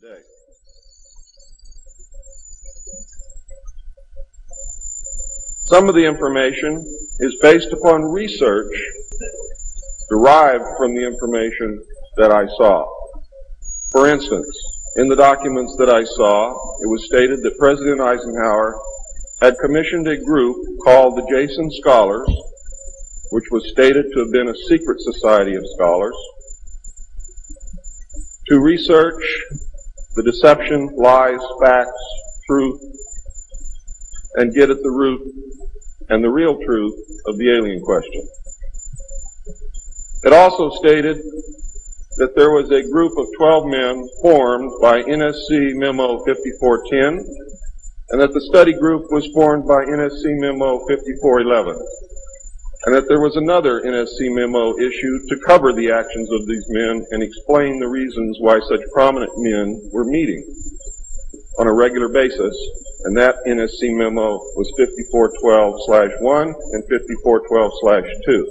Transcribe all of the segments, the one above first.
today. Some of the information is based upon research derived from the information that I saw. For instance, in the documents that I saw, it was stated that President Eisenhower had commissioned a group called the Jason Scholars, which was stated to have been a secret society of scholars, to research the deception, lies, facts, truth, and get at the root and the real truth of the alien question. It also stated that there was a group of 12 men formed by NSC Memo 5410, and that the study group was formed by NSC Memo 5411, and that there was another NSC memo issued to cover the actions of these men and explain the reasons why such prominent men were meeting on a regular basis, and that NSC memo was 5412/1 and 5412/2.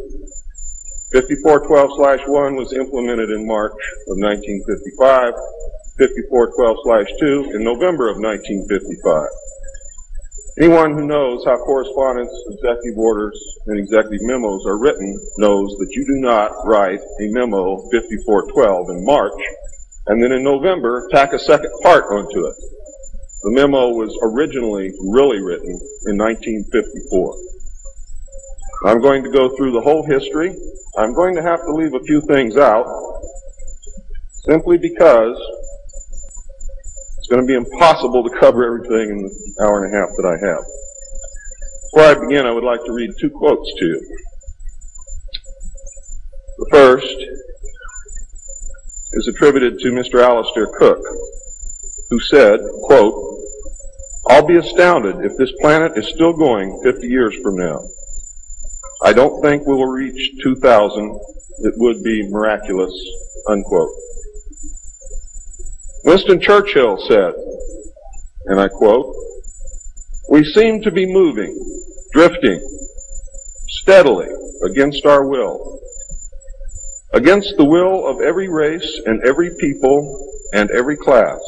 5412/1 was implemented in March of 1955, 5412/2 in November of 1955. Anyone who knows how correspondence, executive orders, and executive memos are written knows that you do not write a memo 5412 in March and then in November tack a second part onto it. The memo was originally really written in 1954. I'm going to go through the whole history. I'm going to have to leave a few things out simply because it's going to be impossible to cover everything in the hour and a half that I have. Before I begin, I would like to read two quotes to you. The first is attributed to Mr. Alistair Cook, who said, quote, "I'll be astounded if this planet is still going 50 years from now. I don't think we will reach 2000. It would be miraculous," unquote. Winston Churchill said, and I quote, "We seem to be moving, drifting, steadily against our will, against the will of every race and every people and every class,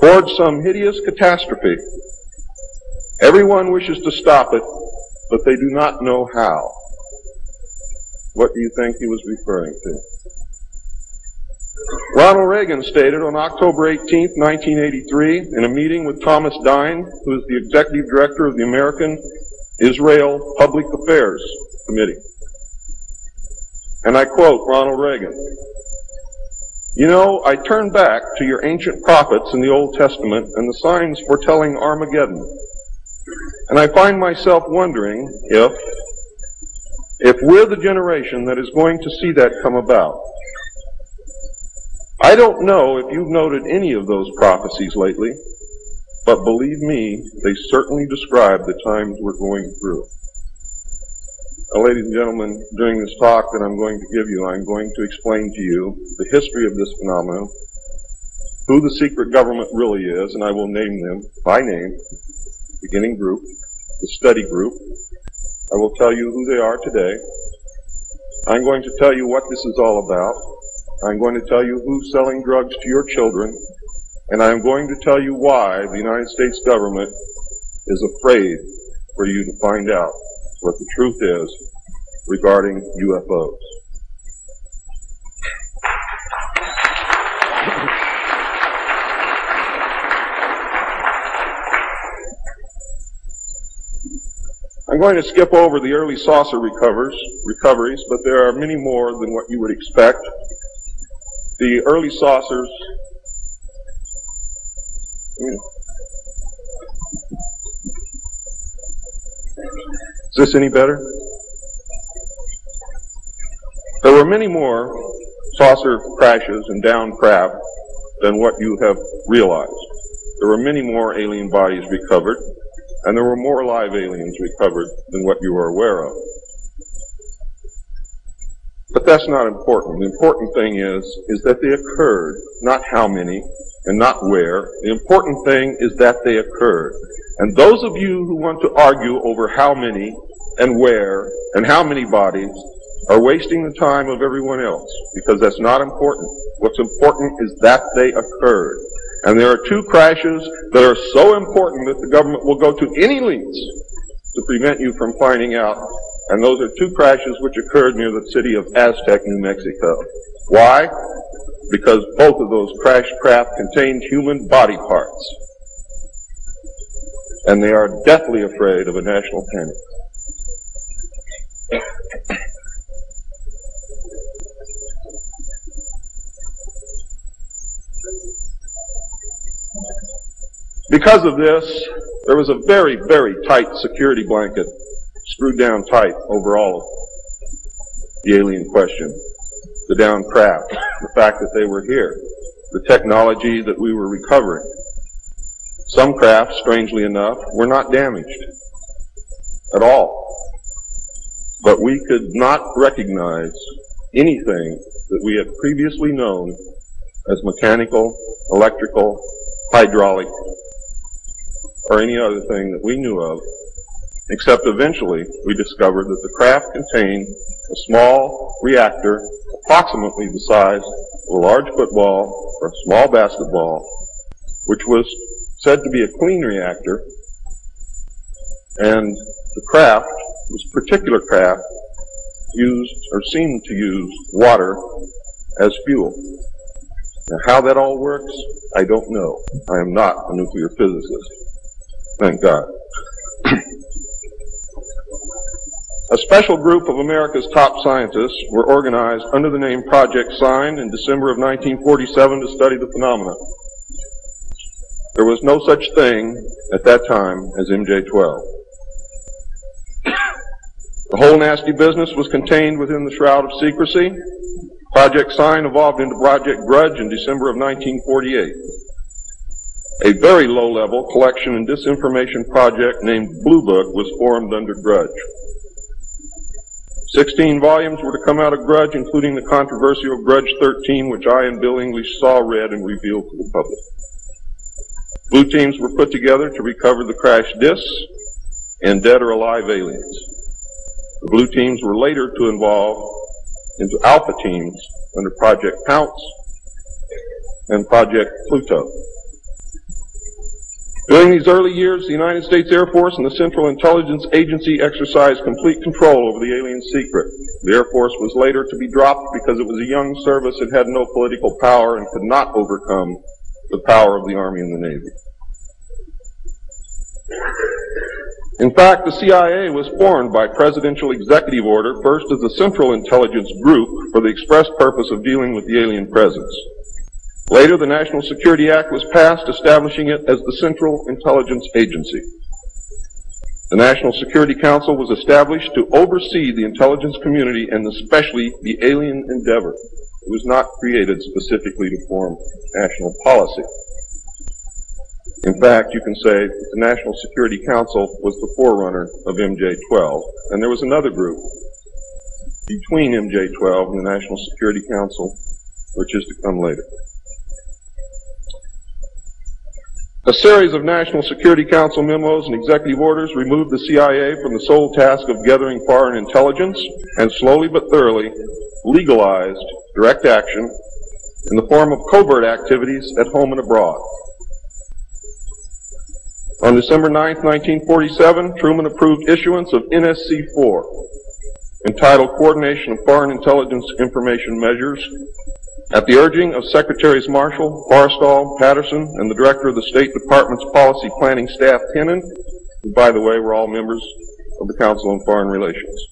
towards some hideous catastrophe. Everyone wishes to stop it, but they do not know how." What do you think he was referring to? Ronald Reagan stated on October 18, 1983, in a meeting with Thomas Dine, who is the executive director of the American Israel Public Affairs Committee. And I quote Ronald Reagan, "You know, I turn back to your ancient prophets in the Old Testament and the signs foretelling Armageddon. And I find myself wondering if we're the generation that is going to see that come about. I don't know if you've noted any of those prophecies lately, but believe me, they certainly describe the times we're going through." Now, ladies and gentlemen, during this talk that I'm going to give you, I'm going to explain to you the history of this phenomenon, who the secret government really is, and I will name them by name, beginning group, the study group. I will tell you who they are today. I'm going to tell you what this is all about. I'm going to tell you who's selling drugs to your children, and I'm going to tell you why the United States government is afraid for you to find out what the truth is regarding UFOs. I'm going to skip over the early saucer recoveries, but there are many more than what you would expect. The early saucers, is this any better? There were many more saucer crashes and downed craft than what you have realized. There were many more alien bodies recovered, and there were more live aliens recovered than what you are aware of. But that's not important. The important thing is that they occurred, not how many and not where. The important thing is that they occurred. And those of you who want to argue over how many and where and how many bodies are wasting the time of everyone else, because that's not important. What's important is that they occurred. And there are two crashes that are so important that the government will go to any lengths to prevent you from finding out. And those are two crashes which occurred near the city of Aztec, New Mexico. Why? Because both of those crashed craft contained human body parts. And they are deathly afraid of a national panic. Because of this, there was a very, very tight security blanket screwed down tight over all of the alien question. The downed craft, the fact that they were here, the technology that we were recovering. Some craft, strangely enough, were not damaged at all. But we could not recognize anything that we had previously known as mechanical, electrical, hydraulic, or any other thing that we knew of, except eventually we discovered that the craft contained a small reactor approximately the size of a large football or a small basketball, which was said to be a clean reactor, and the craft, this particular craft, used or seemed to use water as fuel. Now, how that all works, I don't know. I am not a nuclear physicist. Thank God. A special group of America's top scientists were organized under the name Project Sign in December of 1947 to study the phenomena. There was no such thing at that time as MJ-12. The whole nasty business was contained within the shroud of secrecy. Project Sign evolved into Project Grudge in December of 1948. A very low-level collection and disinformation project named Blue Book was formed under Grudge. 16 volumes were to come out of Grudge, including the controversial Grudge 13, which I and Bill English saw, read, and revealed to the public. Blue teams were put together to recover the crashed discs and dead or alive aliens. The blue teams were later to evolve into alpha teams under Project Pounce and Project Pluto. During these early years, the United States Air Force and the Central Intelligence Agency exercised complete control over the alien secret. The Air Force was later to be dropped because it was a young service that had no political power and could not overcome the power of the Army and the Navy. In fact, the CIA was formed by presidential executive order, first as the Central Intelligence Group for the express purpose of dealing with the alien presence. Later, the National Security Act was passed, establishing it as the Central Intelligence Agency. The National Security Council was established to oversee the intelligence community and especially the alien endeavor. It was not created specifically to form national policy. In fact, you can say the National Security Council was the forerunner of MJ-12, and there was another group between MJ-12 and the National Security Council, which is to come later. A series of National Security Council memos and executive orders removed the CIA from the sole task of gathering foreign intelligence and slowly but thoroughly legalized direct action in the form of covert activities at home and abroad. On December 9, 1947, Truman approved issuance of NSC-4, entitled Coordination of Foreign Intelligence Information Measures, at the urging of Secretaries Marshall, Forrestal, Patterson, and the Director of the State Department's Policy Planning Staff, Kennan, who, by the way, were all members of the Council on Foreign Relations.